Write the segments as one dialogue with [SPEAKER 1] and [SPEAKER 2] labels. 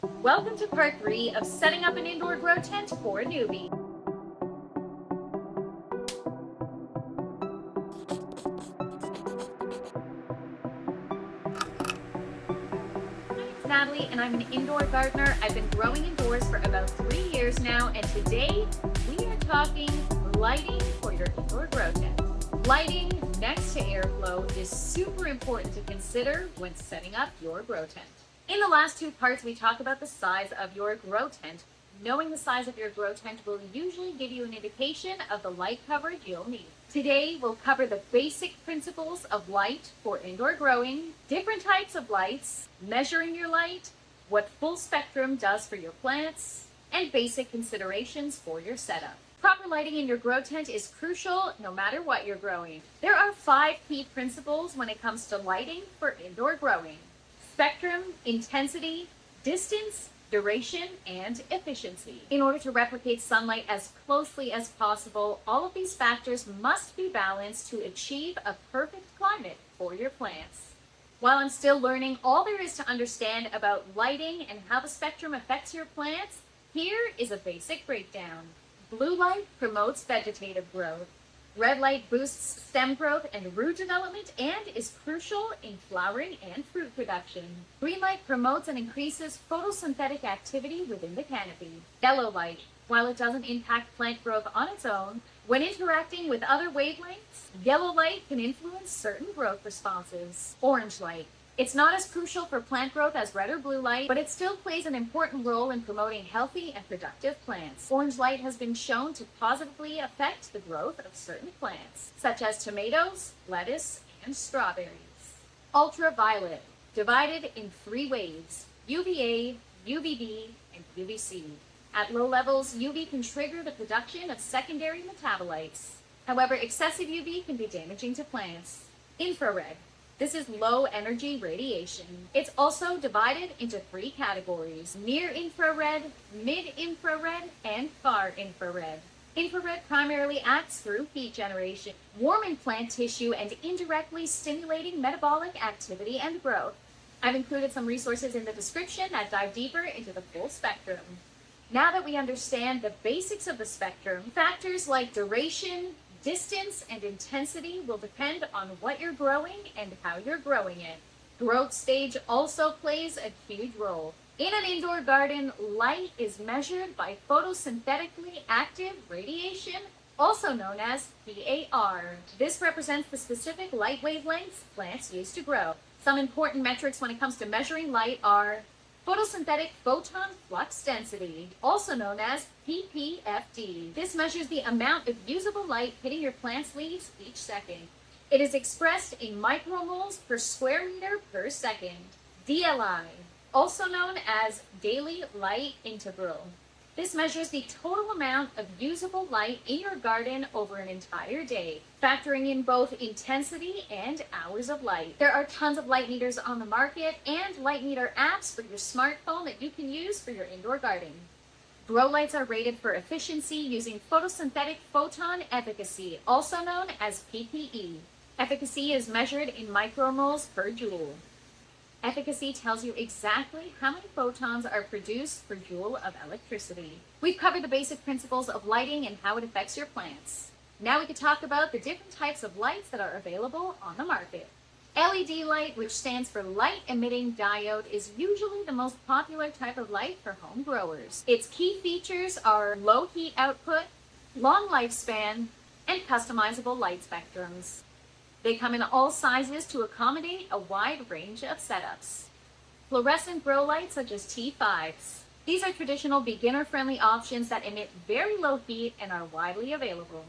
[SPEAKER 1] Welcome to part 3 of setting up an indoor grow tent for a newbie. My name's Natalie and I'm an indoor gardener. I've been growing indoors for about 3 years now, and today we are talking lighting for your indoor grow tent. Lighting next to airflow is super important to consider when setting up your grow tent. In the last 2 parts, we talk about the size of your grow tent. Knowing the size of your grow tent will usually give you an indication of the light coverage you'll need. Today, we'll cover the basic principles of light for indoor growing, different types of lights, measuring your light, what full spectrum does for your plants, and basic considerations for your setup. Proper lighting in your grow tent is crucial no matter what you're growing. There are 5 key principles when it comes to lighting for indoor growing: spectrum, intensity, distance, duration, and efficiency. In order to replicate sunlight as closely as possible, all of these factors must be balanced to achieve a perfect climate for your plants. While I'm still learning all there is to understand about lighting and how the spectrum affects your plants, here is a basic breakdown. Blue light promotes vegetative growth. Red light boosts stem growth and root development and is crucial in flowering and fruit production. Green light promotes and increases photosynthetic activity within the canopy. Yellow light, while it doesn't impact plant growth on its own, when interacting with other wavelengths, yellow light can influence certain growth responses. Orange light. It's not as crucial for plant growth as red or blue light, but it still plays an important role in promoting healthy and productive plants. Orange light has been shown to positively affect the growth of certain plants, such as tomatoes, lettuce, and strawberries. Ultraviolet, divided in 3 waves: UVA, UVB, and UVC. At low levels, UV can trigger the production of secondary metabolites. However, excessive UV can be damaging to plants. Infrared. This is low energy radiation. It's also divided into 3 categories: near infrared, mid infrared, and far infrared. Infrared primarily acts through heat generation, warming plant tissue and indirectly stimulating metabolic activity and growth. I've included some resources in the description that dive deeper into the full spectrum. Now that we understand the basics of the spectrum, factors like duration, distance, and intensity will depend on what you're growing and how you're growing it. Growth stage also plays a huge role. In an indoor garden, light is measured by photosynthetically active radiation, also known as PAR. This represents the specific light wavelengths plants use to grow. Some important metrics when it comes to measuring light are photosynthetic photon flux density, also known as PPFD. This measures the amount of usable light hitting your plant's leaves each second. It is expressed in micromoles per square meter per second. DLI, also known as daily light integral. This measures the total amount of usable light in your garden over an entire day, factoring in both intensity and hours of light. There are tons of light meters on the market and light meter apps for your smartphone that you can use for your indoor garden. Grow lights are rated for efficiency using photosynthetic photon efficacy, also known as PPE. Efficacy is measured in micromoles per joule. Efficacy tells you exactly how many photons are produced per joule of electricity. We've covered the basic principles of lighting and how it affects your plants. Now we can talk about the different types of lights that are available on the market. LED light, which stands for light emitting diode, is usually the most popular type of light for home growers. Its key features are low heat output, long lifespan, and customizable light spectrums. They come in all sizes to accommodate a wide range of setups. Fluorescent grow lights such as T5s. These are traditional beginner-friendly options that emit very low heat and are widely available.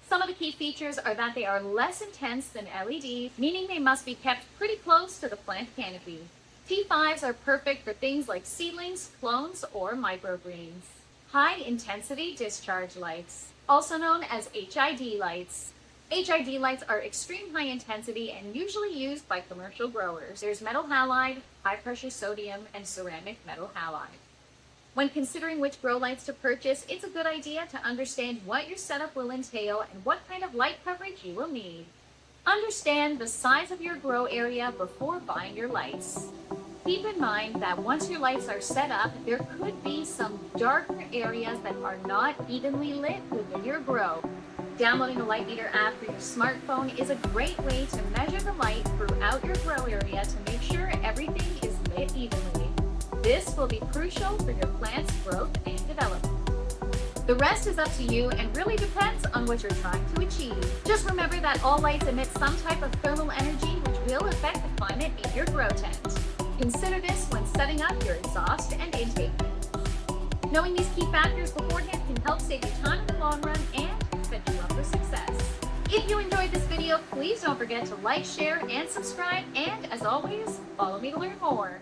[SPEAKER 1] Some of the key features are that they are less intense than LEDs, meaning they must be kept pretty close to the plant canopy. T5s are perfect for things like seedlings, clones, or microgreens. High-intensity discharge lights, also known as HID lights. HID lights are extreme high intensity and usually used by commercial growers. There's metal halide, high pressure sodium, and ceramic metal halide. When considering which grow lights to purchase, it's a good idea to understand what your setup will entail and what kind of light coverage you will need. Understand the size of your grow area before buying your lights. Keep in mind that once your lights are set up, there could be some darker areas that are not evenly lit within your grow. Downloading a light meter app for your smartphone is a great way to measure the light throughout your grow area to make sure everything is lit evenly. This will be crucial for your plant's growth and development. The rest is up to you and really depends on what you're trying to achieve. Just remember that all lights emit some type of thermal energy which will affect the climate in your grow tent. Consider this when setting up your exhaust and intake fans. Knowing these key factors beforehand can help save you time in the long run and set you up for success. If you enjoyed this video, please don't forget to like, share, and subscribe, and as always, follow me to learn more.